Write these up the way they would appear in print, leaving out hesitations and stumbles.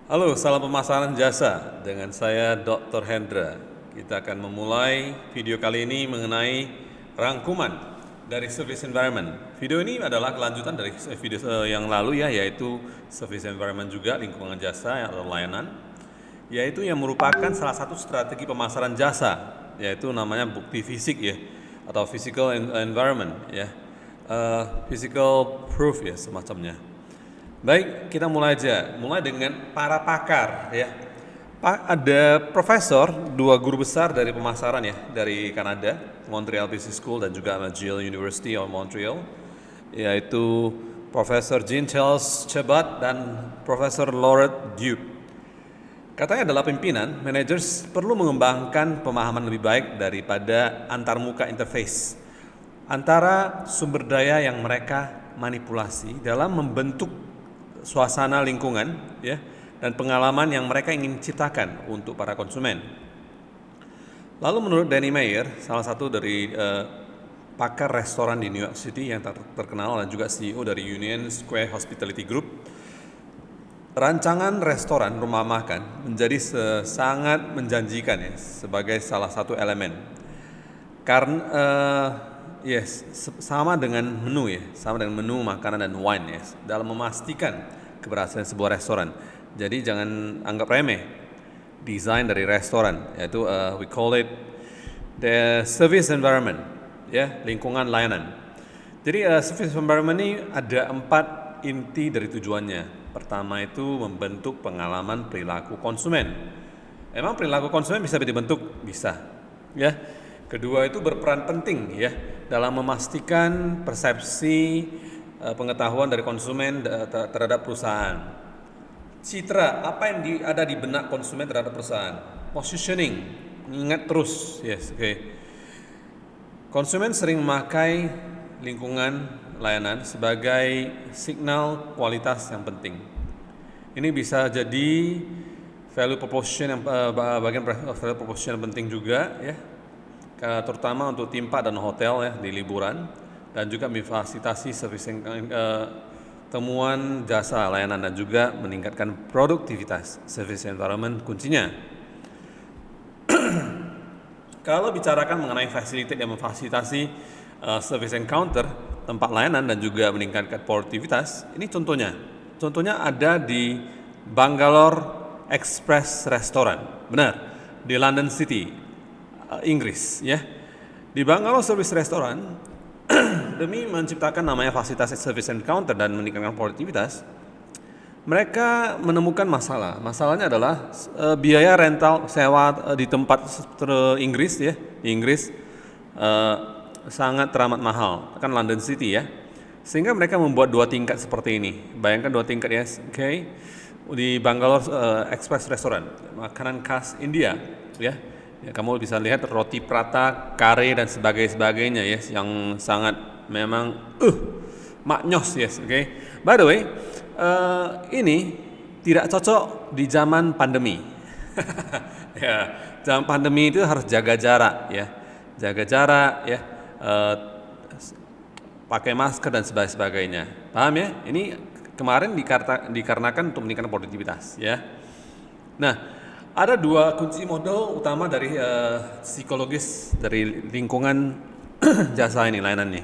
Halo, salam pemasaran jasa dengan saya Dr. Hendra. Kita akan memulai video kali ini mengenai rangkuman dari service environment. Video ini adalah kelanjutan dari video yang lalu ya, yaitu service environment juga lingkungan jasa atau layanan, yaitu yang merupakan salah satu strategi pemasaran jasa, yaitu namanya bukti fisik ya, atau physical environment ya, physical proof ya semacamnya. Baik, kita mulai aja. Mulai dengan para pakar ya. Ada profesor, dua guru besar dari pemasaran ya, dari Kanada, Montreal Business School dan juga McGill University of Montreal, yaitu Profesor Jean Charles Chabot dan Profesor Laurent Duke. Katanya adalah pimpinan, managers perlu mengembangkan pemahaman lebih baik daripada antarmuka interface antara sumber daya yang mereka manipulasi dalam membentuk suasana lingkungan ya, dan pengalaman yang mereka ingin ciptakan untuk para konsumen. Lalu menurut Danny Meyer, salah satu dari pakar restoran di New York City yang terkenal dan juga CEO dari Union Square Hospitality Group, rancangan restoran rumah makan menjadi sangat menjanjikan ya, sebagai salah satu elemen. Karena sama dengan menu ya, sama dengan menu makanan dan wine ya, dalam memastikan keberhasilan sebuah restoran. Jadi jangan anggap remeh desain dari restoran, yaitu we call it the service environment ya, lingkungan layanan. Jadi service environment ini ada 4 inti dari tujuannya. Pertama itu membentuk pengalaman perilaku konsumen. Emang perilaku konsumen bisa dibentuk? Bisa ya. Kedua itu berperan penting ya dalam memastikan persepsi pengetahuan dari konsumen terhadap perusahaan. Citra, apa yang ada di benak konsumen terhadap perusahaan. Positioning, ingat terus, yes, oke. Konsumen sering memakai lingkungan layanan sebagai signal kualitas yang penting. Ini bisa jadi value proposition yang bagian value proposition yang penting juga ya, terutama untuk timpa dan hotel ya di liburan, dan juga memfasilitasi temuan jasa layanan dan juga meningkatkan produktivitas. Service environment kuncinya. Kalau bicarakan mengenai facilitate dan memfasilitasi service encounter, tempat layanan dan juga meningkatkan produktivitas, ini contohnya ada di Bangalore Express Restaurant, benar, di London City, Inggris ya. Di Bangalore Service Restaurant demi menciptakan namanya fasilitas service encounter dan meningkatkan produktivitas, mereka menemukan masalah. Masalahnya adalah biaya rental sewa di tempat Inggris ya, di Inggris sangat teramat mahal, kan London City ya. Sehingga mereka membuat 2 tingkat seperti ini. Bayangkan 2 tingkat ya, oke. Di Bangalore Express Restaurant, makanan khas India ya. Ya, kamu bisa lihat roti prata, kare dan sebagainya ya, yang sangat memang maknyos yes, oke. By the way, ini tidak cocok di zaman pandemi. Ya, zaman pandemi itu harus jaga jarak ya, pakai masker dan sebagainya. Paham ya? Ini kemarin dikarenakan untuk meningkatkan produktivitas ya. Nah, ada 2 kunci model utama dari psikologis dari lingkungan jasa ini, layanan ini.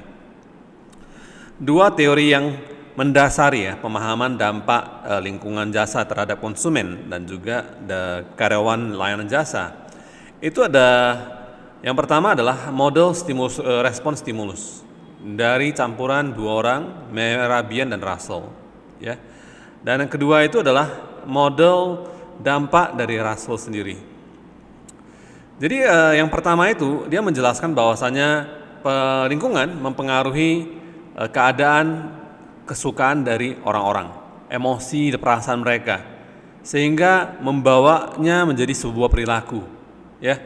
2 teori yang mendasari ya pemahaman dampak lingkungan jasa terhadap konsumen dan juga karyawan layanan jasa. Itu ada, yang pertama adalah model respon stimulus dari campuran 2 orang, Mehrabian dan Russell ya. Dan yang kedua itu adalah model dampak dari Russell sendiri. Jadi yang pertama itu dia menjelaskan bahwasanya lingkungan mempengaruhi keadaan kesukaan dari orang-orang, emosi dan perasaan mereka, sehingga membawanya menjadi sebuah perilaku ya.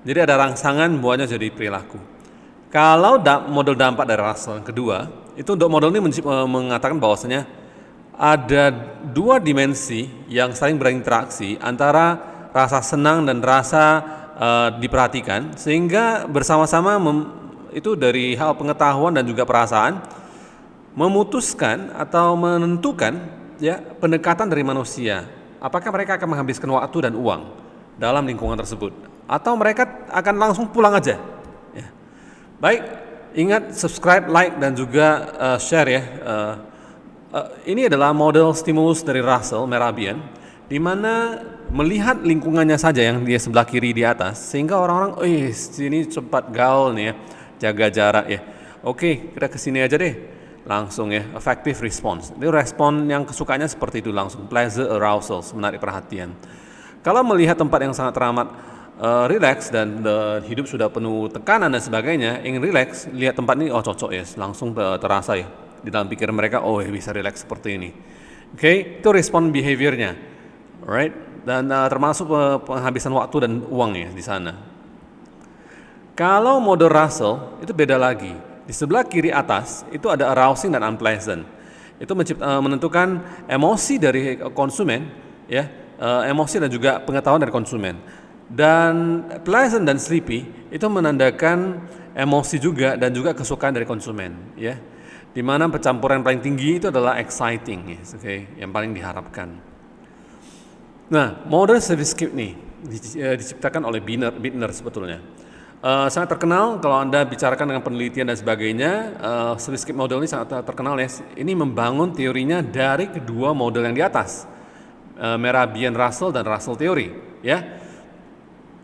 Jadi ada rangsangan buahnya jadi perilaku. Kalau model dampak dari Russell yang kedua, itu untuk model ini mengatakan bahwasanya ada 2 dimensi yang saling berinteraksi antara rasa senang dan rasa diperhatikan, sehingga bersama-sama itu dari hal pengetahuan dan juga perasaan memutuskan atau menentukan ya pendekatan dari manusia apakah mereka akan menghabiskan waktu dan uang dalam lingkungan tersebut, atau mereka akan langsung pulang aja? Ya. Baik, ingat subscribe, like, dan juga share ya. Ini adalah model stimulus dari Russell Mehrabian, di mana melihat lingkungannya saja yang di sebelah kiri di atas, sehingga orang-orang, sini cepat gaul nih ya, jaga jarak ya. Oke, kita kesini aja deh, langsung ya, effective response. Itu respon yang kesukanya seperti itu langsung, pleasure arousal, menarik perhatian. Kalau melihat tempat yang sangat teramat relax dan hidup sudah penuh tekanan dan sebagainya, ingin relax, lihat tempat ini, cocok ya, langsung terasa ya di dalam pikiran mereka, bisa relax seperti ini. Oke, itu respon behaviornya, alright, dan termasuk penghabisan waktu dan uang ya di sana. Kalau mode Russell itu beda lagi. Di sebelah kiri atas itu ada arousing dan unpleasant. Itu menentukan emosi dari konsumen, ya, emosi dan juga pengetahuan dari konsumen. Dan pleasant dan sleepy itu menandakan emosi juga dan juga kesukaan dari konsumen, ya. Di mana pencampuran paling tinggi itu adalah exciting, yes, yang paling diharapkan. Nah, model service-scape nih diciptakan oleh Bittner sebetulnya. Sangat terkenal kalau Anda bicarakan dengan penelitian dan sebagainya. Service-scape model ini sangat terkenal ya. Ini membangun teorinya dari kedua model yang di atas, Mehrabian-Russell dan Russell teori, ya.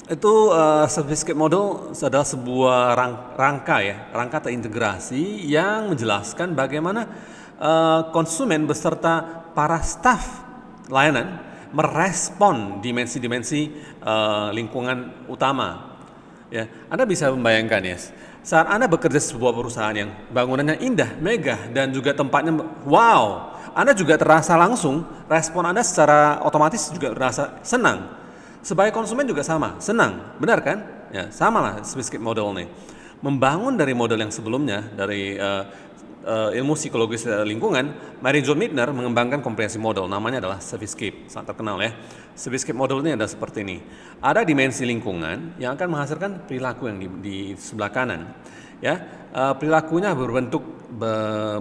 Itu service-scape model adalah sebuah rangka terintegrasi yang menjelaskan bagaimana konsumen beserta para staf layanan merespon dimensi-dimensi lingkungan utama. Ya, Anda bisa membayangkan ya, saat Anda bekerja di sebuah perusahaan yang bangunannya indah, megah, dan juga tempatnya wow, Anda juga terasa langsung, respon Anda secara otomatis juga terasa senang. Sebagai konsumen juga sama, senang, benar kan? Ya, sama lah service-scape model nih. Membangun dari model yang sebelumnya, dari ilmu psikologis lingkungan, Mary Jo Bittner mengembangkan komprehensi model, namanya adalah service-scape, sangat terkenal ya. Service-scape model ini adalah seperti ini. Ada dimensi lingkungan yang akan menghasilkan perilaku yang di sebelah kanan. Ya, perilakunya berbentuk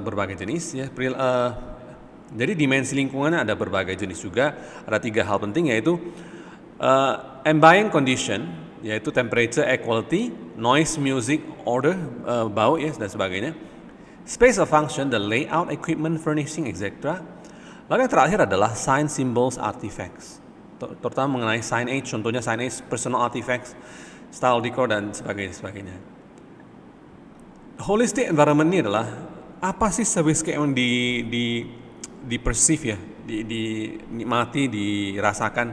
berbagai jenis ya. Jadi dimensi lingkungannya ada berbagai jenis juga. Ada 3 hal penting, yaitu ambient condition, yaitu temperature, air quality, noise, music, odor, bau ya, dan sebagainya. Space of function, the layout, equipment, furnishing, etc. Lalu yang terakhir adalah sign, symbols, artifacts, terutama mengenai signage, contohnya signage, personal artifacts, style decor, dan sebagainya. Holistic environment ini adalah apa sih service-scape yang di perceive ya, dinikmati, dirasakan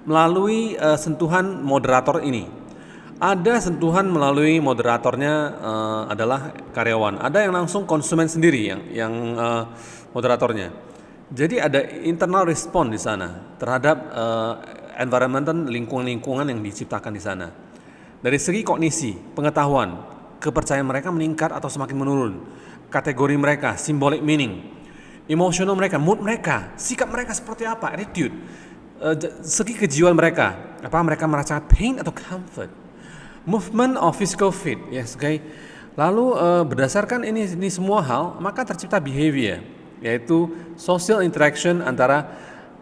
melalui sentuhan moderator ini. Ada sentuhan melalui moderatornya adalah karyawan. Ada yang langsung konsumen sendiri yang moderatornya. Jadi ada internal respon di sana terhadap environmental, lingkungan yang diciptakan di sana. Dari segi kognisi, pengetahuan, kepercayaan mereka meningkat atau semakin menurun. Kategori mereka, symbolic meaning, emosional mereka, mood mereka, sikap mereka seperti apa, attitude. Segi kejiwaan mereka, apa mereka merasa pain atau comfort, movement of physical fit, yes, okay. Lalu berdasarkan ini semua hal, maka tercipta behavior, yaitu social interaction antara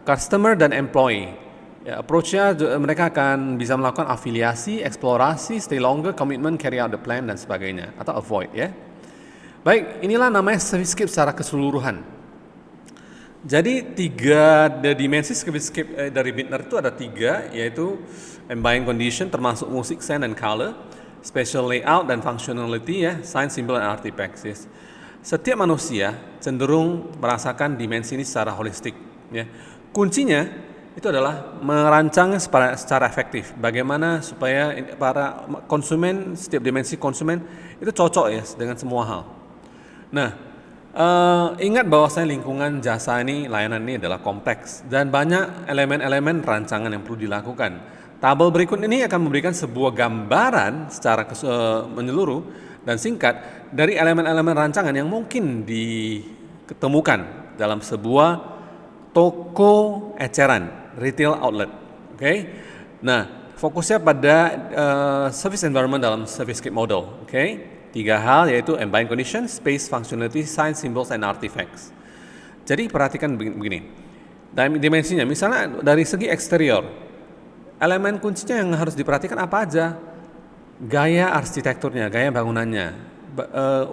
customer dan employee. Ya, approach-nya mereka akan bisa melakukan afiliasi, eksplorasi, stay longer, commitment, carry out the plan, dan sebagainya, atau avoid ya. Baik, inilah namanya service-scape secara keseluruhan. Jadi 3 dimensi service-scape dari Bittner itu ada 3, yaitu ambient condition termasuk musik, sound, dan color, spatial layout dan functionality ya, sign, symbol, dan artifacts. Yes. Setiap manusia cenderung merasakan dimensi ini secara holistik. Ya. Kuncinya itu adalah merancangnya secara efektif. Bagaimana supaya para konsumen, setiap dimensi konsumen itu cocok ya dengan semua hal. Nah, ingat bahwasanya lingkungan jasa ini, layanan ini adalah kompleks dan banyak elemen-elemen rancangan yang perlu dilakukan. Tabel berikut ini akan memberikan sebuah gambaran secara menyeluruh dan singkat dari elemen-elemen rancangan yang mungkin ditemukan dalam sebuah toko eceran, retail outlet. Oke. Nah, fokusnya pada service environment dalam service-scape model. Oke. 3 hal, yaitu ambient condition, space, functionality, sign, symbols, and artifacts. Jadi perhatikan begini, dimensinya. Misalnya dari segi eksterior, elemen kuncinya yang harus diperhatikan apa aja? Gaya arsitekturnya, gaya bangunannya,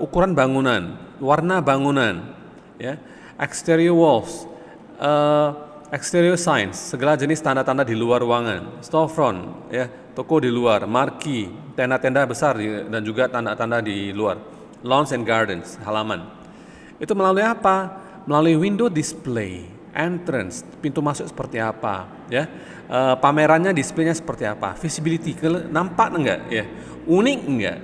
ukuran bangunan, warna bangunan, ya, exterior walls, exterior signs, segala jenis tanda-tanda di luar ruangan, storefront, ya, toko di luar, marquee, tenda-tenda besar dan juga tanda-tanda di luar, lawns and gardens, halaman. Itu melalui apa? Melalui window display, entrance, pintu masuk seperti apa, ya, pamerannya, displaynya seperti apa, visibility, nampak enggak, ya, unik enggak,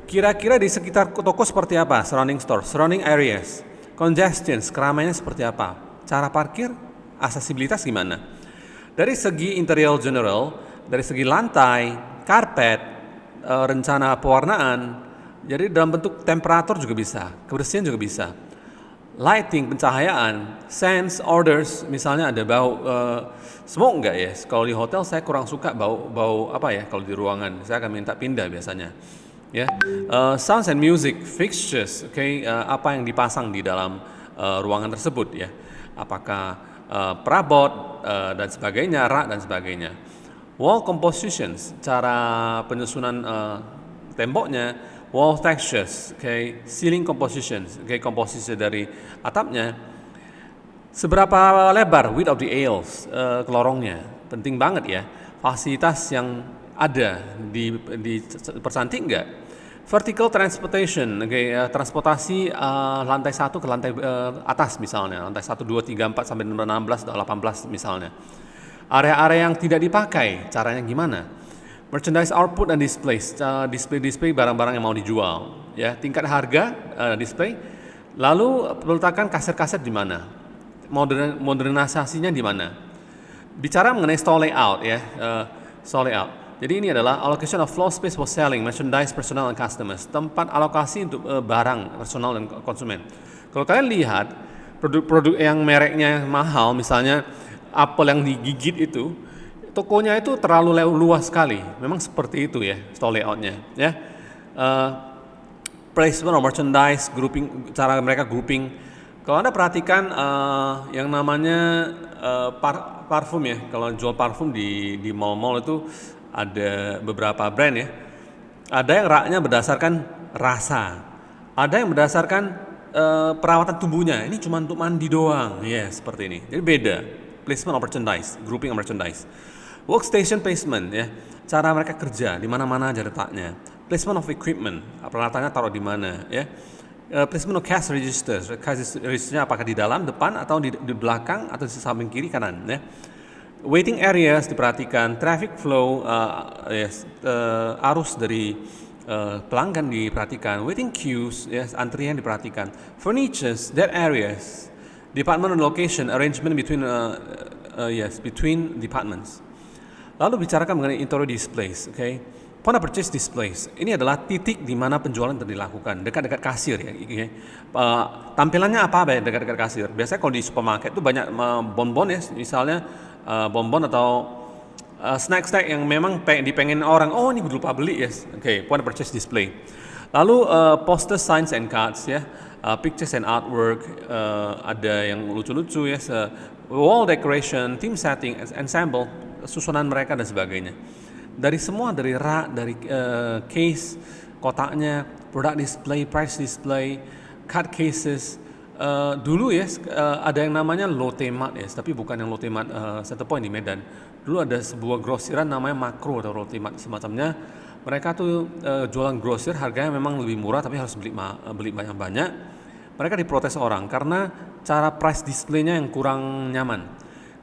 kira-kira di sekitar toko seperti apa, surrounding store, surrounding areas, congestion, keramaiannya seperti apa, cara parkir, aksesibilitas gimana. Dari segi interior general, dari segi lantai, karpet, rencana pewarnaan, jadi dalam bentuk temperatur juga bisa, kebersihan juga bisa. Lighting, pencahayaan, sense, orders, misalnya ada bau smoke enggak ya? Kalau di hotel saya kurang suka bau apa ya kalau di ruangan, saya akan minta pindah biasanya. Ya, sounds and music, fixtures, apa yang dipasang di dalam ruangan tersebut ya? Apakah perabot dan sebagainya, rak dan sebagainya. Wall compositions, cara penyusunan temboknya, wall textures, ceiling compositions, komposisi dari atapnya, seberapa lebar width of the aisles, lorongnya, penting banget ya. Fasilitas yang ada di percantik enggak? Vertical transportation, transportasi lantai 1 ke lantai atas misalnya, lantai 1, 2, 3, 4 sampai 16 atau 18 misalnya. Area-area yang tidak dipakai, caranya gimana? Merchandise output dan displays, display barang-barang yang mau dijual, ya, tingkat harga display, lalu peletakan kaset-kaset di mana, modernisasinya di mana. Bicara mengenai store layout ya, store layout. Jadi ini adalah allocation of floor space for selling, merchandise, personal, and customers. Tempat alokasi untuk barang, personal, dan konsumen. Kalau kalian lihat produk-produk yang mereknya mahal, misalnya apel yang digigit itu, tokonya itu terlalu luas sekali. Memang seperti itu ya, store layoutnya. Ya, placement of merchandise, grouping, cara mereka grouping. Kalau Anda perhatikan yang namanya parfum ya, kalau jual parfum di mall-mall itu ada beberapa brand ya. Ada yang raknya berdasarkan rasa, ada yang berdasarkan perawatan tubuhnya. Ini cuma untuk mandi doang, ya seperti ini. Jadi beda. Placement of merchandise, grouping of merchandise. Workstation placement ya, cara mereka kerja di mana-mana aja letaknya. Placement of equipment, peralatannya taruh di mana ya. Placement of cash registers, cash registernya apakah di dalam, depan, atau di belakang, atau di samping kiri kanan ya. Waiting areas diperhatikan, traffic flow, arus dari pelanggan diperhatikan, waiting queues, antrian diperhatikan, furnitures, dead areas, department and location, arrangement between departments. Lalu bicarakan mengenai interior displays, point of purchase displays. Ini adalah titik di mana penjualan dilakukan, dekat-dekat kasir ya. Tampilannya apa ya dekat-dekat kasir? Biasanya kalau di supermarket itu banyak bonbon ya, misalnya bonbon atau snack-snack yang memang dipengen orang. Oh ini lupa beli yes. Point of purchase display. Lalu poster, signs and cards ya. Pictures and artwork, ada yang lucu-lucu ya, wall decoration, theme setting, ensemble, susunan mereka dan sebagainya. Dari semua, dari rak, dari case, kotaknya, product display, price display, card cases. Dulu ya ada yang namanya Lotte Mart ya, tapi bukan yang Lotte Mart Centerpoint di Medan. Dulu ada sebuah grosiran namanya Makro atau Lotte Mart semacamnya. Mereka tuh jualan grosir, harganya memang lebih murah tapi harus beli banyak-banyak. Mereka diprotes orang karena cara price display-nya yang kurang nyaman.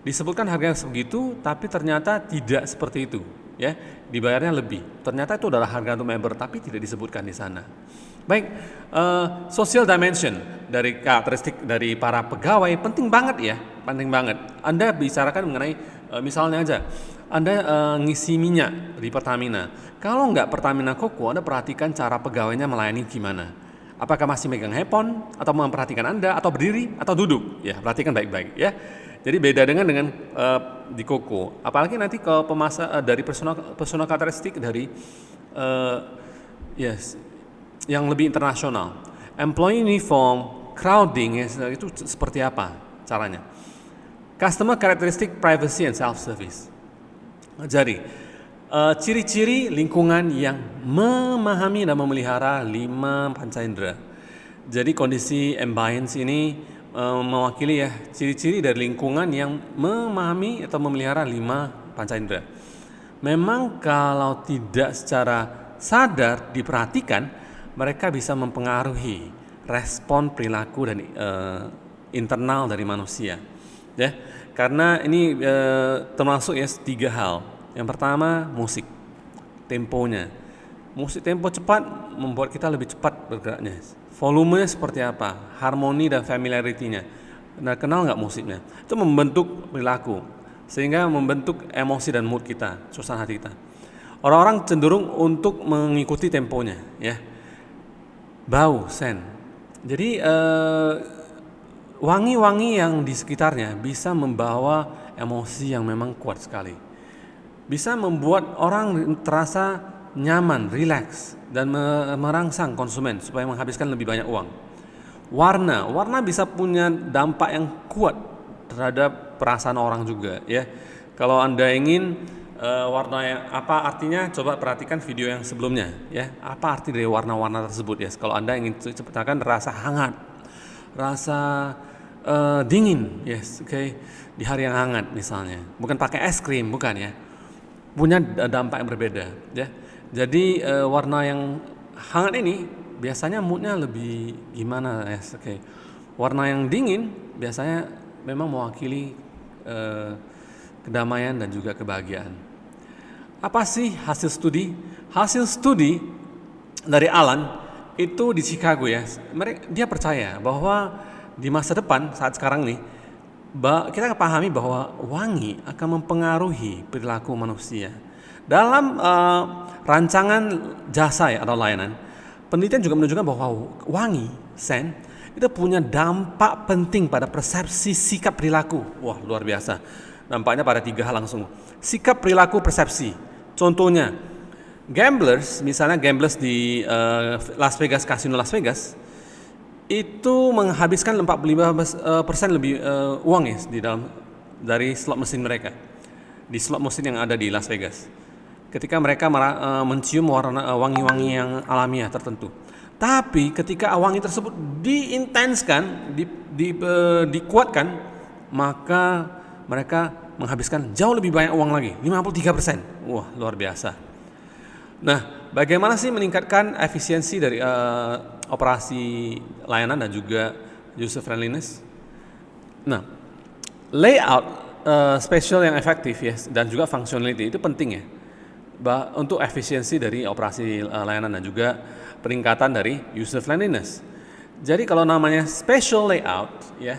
Disebutkan harganya segitu, tapi ternyata tidak seperti itu, ya. Dibayarnya lebih. Ternyata itu adalah harga untuk member, tapi tidak disebutkan di sana. Baik, social dimension dari karakteristik dari para pegawai penting banget ya, penting banget. Anda bicarakan mengenai misalnya aja, Anda ngisi minyak di Pertamina. Kalau nggak Pertamina Koko, Anda perhatikan cara pegawainya melayani gimana. Apakah masih megang handphone, atau memperhatikan Anda, atau berdiri, atau duduk? Ya, perhatikan baik-baik ya. Jadi beda dengan di Koko. Apalagi nanti ke dari personal karakteristik dari yang lebih internasional. Employee uniform, crowding itu seperti apa caranya? Customer characteristic, privacy, and self-service. Jadi, ciri-ciri lingkungan yang memahami dan memelihara 5 panca indera. Jadi kondisi ambience ini mewakili ya ciri-ciri dari lingkungan yang memahami atau memelihara 5 panca indera. Memang kalau tidak secara sadar diperhatikan, mereka bisa mempengaruhi respon perilaku dan internal dari manusia. Ya, karena ini termasuk ya 3 hal. Yang pertama musik, temponya. Musik tempo cepat membuat kita lebih cepat bergeraknya. Volumenya seperti apa, harmoni dan familiarity-nya. Nah, kenal nggak musiknya? Itu membentuk perilaku, sehingga membentuk emosi dan mood kita, suasana hati kita. Orang-orang cenderung untuk mengikuti temponya, ya. Bau, sen. Jadi wangi-wangi yang di sekitarnya bisa membawa emosi yang memang kuat sekali. Bisa membuat orang terasa nyaman, rileks, dan merangsang konsumen supaya menghabiskan lebih banyak uang. Warna bisa punya dampak yang kuat terhadap perasaan orang juga, ya. Kalau Anda ingin warna yang apa artinya, coba perhatikan video yang sebelumnya, ya. Apa arti dari warna-warna tersebut, ya. Kalau Anda ingin ciptakan rasa hangat, rasa dingin, yes, di hari yang hangat misalnya, bukan pakai es krim, bukan ya, punya dampak yang berbeda, ya. Jadi warna yang hangat ini biasanya moodnya lebih gimana, yes, Warna yang dingin biasanya memang mewakili kedamaian dan juga kebahagiaan. Apa sih hasil studi? Hasil studi dari Alan itu di Chicago, ya. Dia percaya bahwa di masa depan, saat sekarang nih, kita pahami bahwa wangi akan mempengaruhi perilaku manusia. Dalam rancangan jasa ya atau layanan, penelitian juga menunjukkan bahwa wangi, scent, itu punya dampak penting pada persepsi sikap perilaku. Wah, luar biasa. Dampaknya pada 3 hal langsung. Sikap perilaku persepsi. Contohnya, misalnya gamblers di Las Vegas, Casino Las Vegas, itu menghabiskan 45% lebih uang ya dari slot mesin mereka, di slot mesin yang ada di Las Vegas, ketika mereka mencium wangi-wangi yang alamiah tertentu. Tapi ketika wangi tersebut diintenskan, dikuatkan, maka mereka menghabiskan jauh lebih banyak uang lagi, 53%. Wah, luar biasa. Nah, bagaimana sih meningkatkan efisiensi dari operasi layanan dan juga user friendliness? Nah, layout spatial yang efektif ya dan juga functionality itu penting ya, untuk efisiensi dari operasi layanan dan juga peningkatan dari user friendliness. Jadi kalau namanya spatial layout ya,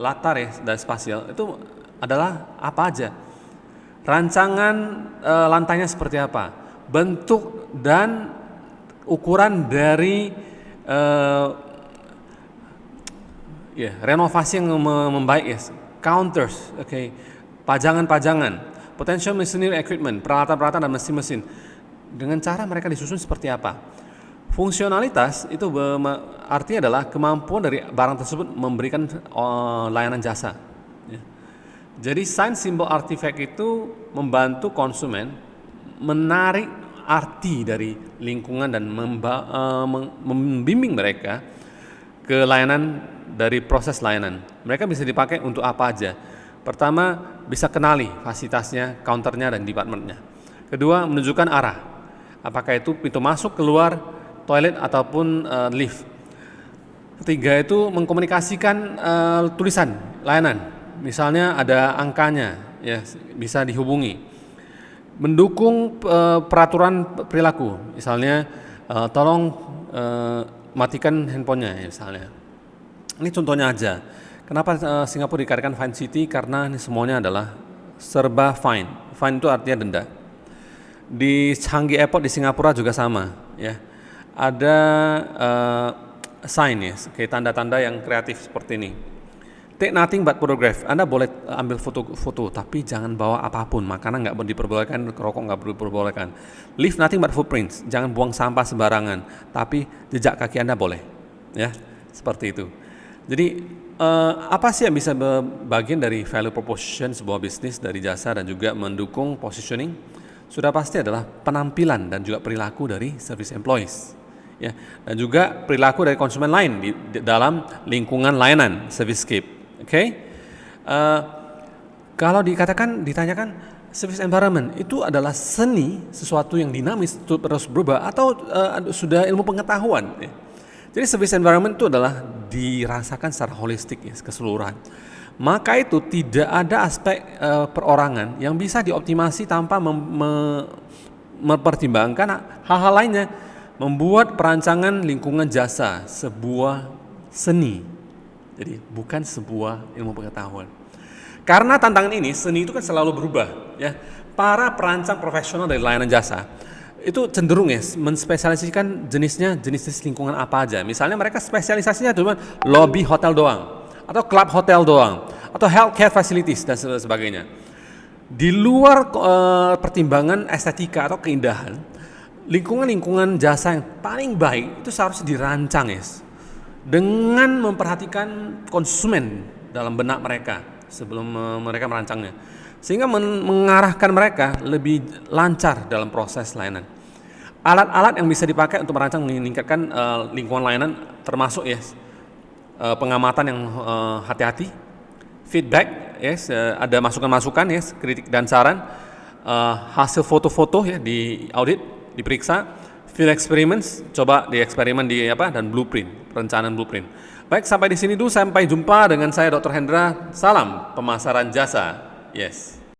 latar ya dan spasial itu adalah apa aja? Rancangan lantainya seperti apa? Bentuk dan ukuran dari renovasi yang membaik ya, counters, pajangan-pajangan, potential machinery equipment, peralatan-peralatan dan mesin-mesin, dengan cara mereka disusun seperti apa. Fungsionalitas itu artinya adalah kemampuan dari barang tersebut memberikan layanan jasa. Ya. Jadi sign symbol artifact itu membantu konsumen menarik arti dari lingkungan dan membimbing mereka ke layanan dari proses layanan. Mereka bisa dipakai untuk apa aja. Pertama, bisa kenali fasilitasnya, counternya dan departmentnya. Kedua, menunjukkan arah. Apakah itu pintu masuk, keluar, toilet ataupun lift. Ketiga itu mengkomunikasikan tulisan layanan. Misalnya ada angkanya, ya bisa dihubungi. Mendukung peraturan perilaku, misalnya tolong matikan handphonenya misalnya. Ini contohnya aja. Kenapa Singapura dikatakan Fine City? Karena ini semuanya adalah serba fine. Fine itu artinya denda. Di Changi Airport di Singapura juga sama, ya. Ada sign ya, kayak tanda-tanda yang kreatif seperti ini. Take nothing but photograph. Anda boleh ambil foto, tapi jangan bawa apapun. Makanan nggak diperbolehkan, rokok nggak diperbolehkan. Leave nothing but footprints. Jangan buang sampah sembarangan. Tapi jejak kaki Anda boleh, ya seperti itu. Jadi apa sih yang bisa bagian dari value proposition sebuah bisnis dari jasa dan juga mendukung positioning? Sudah pasti adalah penampilan dan juga perilaku dari service employees, ya, dan juga perilaku dari konsumen lain di dalam lingkungan layanan servicescape. Oke, kalau ditanyakan service environment itu adalah seni, sesuatu yang dinamis terus berubah atau sudah ilmu pengetahuan. Ya. Jadi service environment itu adalah dirasakan secara holistik, ya, keseluruhan. Maka itu tidak ada aspek perorangan yang bisa dioptimasi tanpa mempertimbangkan hal-hal lainnya. Membuat perancangan lingkungan jasa sebuah seni, jadi bukan sebuah ilmu pengetahuan. Karena tantangan ini, seni itu kan selalu berubah, ya. Para perancang profesional dari layanan jasa itu cenderung, ya, menspesialisasikan jenis lingkungan apa aja. Misalnya mereka spesialisasinya cuma lobby hotel doang, atau club hotel doang, atau healthcare facilities dan sebagainya. Di luar pertimbangan estetika atau keindahan, lingkungan jasa yang paling baik itu seharusnya dirancang, ya, dengan memperhatikan konsumen dalam benak mereka sebelum mereka merancangnya, sehingga mengarahkan mereka lebih lancar dalam proses layanan. Alat-alat yang bisa dipakai untuk merancang meningkatkan lingkungan layanan termasuk, ya, pengamatan yang hati-hati, feedback, yes, ada masukan-masukan, yes, kritik dan saran, hasil foto-foto, ya, di audit, diperiksa, field experiments, coba dieksperimen dan blueprint, perencanaan blueprint. Baik, sampai di sini dulu, sampai jumpa dengan saya Dr. Hendra. Salam pemasaran jasa. Yes.